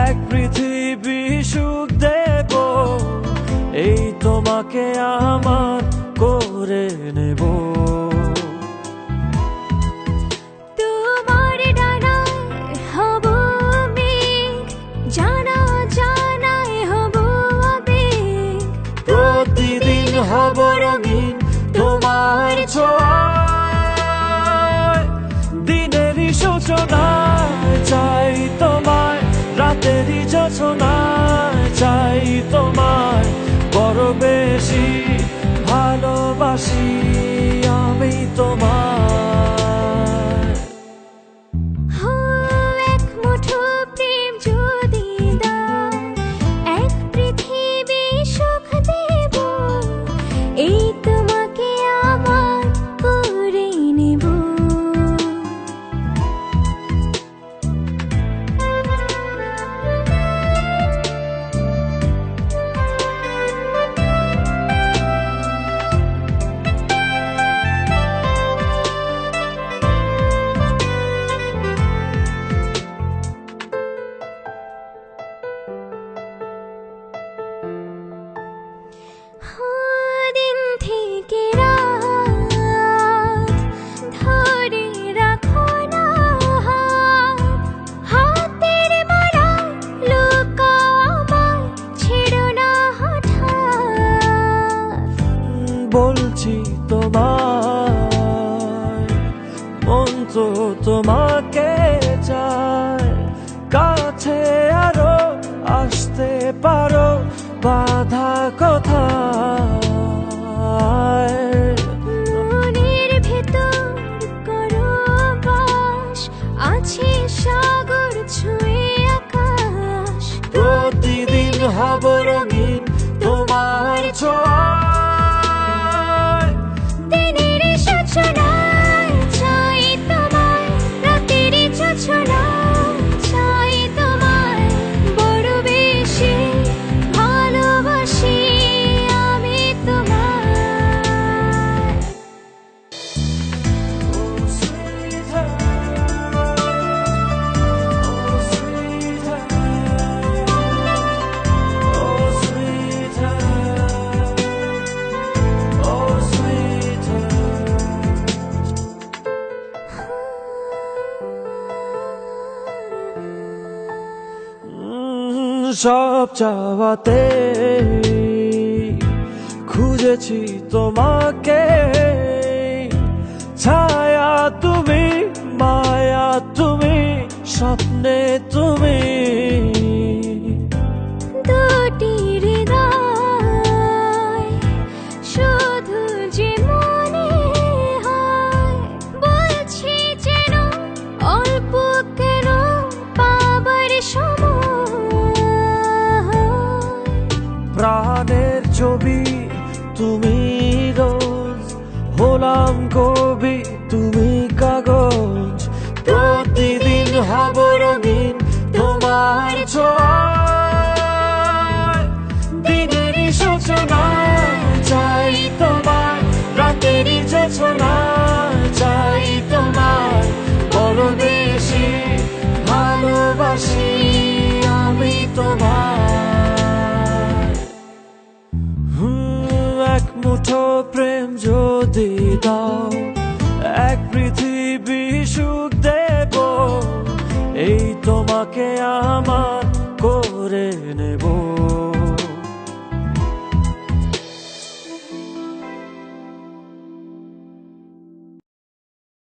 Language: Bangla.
এক পৃথিবী সুখ দেব, এই তোমাকে আমার করে নেব। তোমার ডানায় হব মেঘ, জানা জানায় হব আবেগ, প্রতিদিন হব রঙিন তোমার ছোঁয়ায়। দিনেরই সূচনায় চাই তোমায়, রাতেরই যোছনায় চাই তোমায়, বড় বেশি ভালোবাসি আমি তোমায়। হো এক মুঠো প্রেম যদি দাও, এক পৃথিবী সুখ দেব, এই তোমাকে আমার করে নেব। দিন থেকে রাত ধরে রাখো না হাত, হাতের মারা লুকাও আমায়, ছেড়ো না হঠাৎ। বলছি তোমায়, মন তো তোমাকে চায়, কাছে আরো আসতে পারো, বাধা কোথায়? মনের ভেতর করো বাস, আছে সাগর ছুঁয়ে আকাশ, প্রতিদিন হব রঙিন তোমার ছোঁয়ায়। দিনের সূচনায় চাই তোমায়, রাতের যোছনায় চাই তোমায়, বড় বেশি ভালোবাসি আমি তোমায়। Oh sweetheart, oh sweetheart, oh sweetheart, oh sweetheart। সব চাওয়াতে খুঁজেছি তোমাকে, ছায়া তুমি, মায়া তুমি, স্বপ্নে তুমি। দুটি হৃদয় শুধু যে মনে হয়, বলছি যেন অল্প কেন পাবার সময়। প্রাণের ছবি তুমি রোজ, হলাম কবি তুমি কাগজ, প্রতিদিন হব রঙিন তোমার ছোঁয়ায়। দিনেরই সূচনায় চাই তোমায়, রাতেরই যোছনায় চাই তোমায়, বড় বেশি ভালোবাসি আমি তোমায়। এক মুঠো প্রেম যদি দাও, এক পৃথিবী সুখ দেব, এই তোমাকে আমার করে নেব।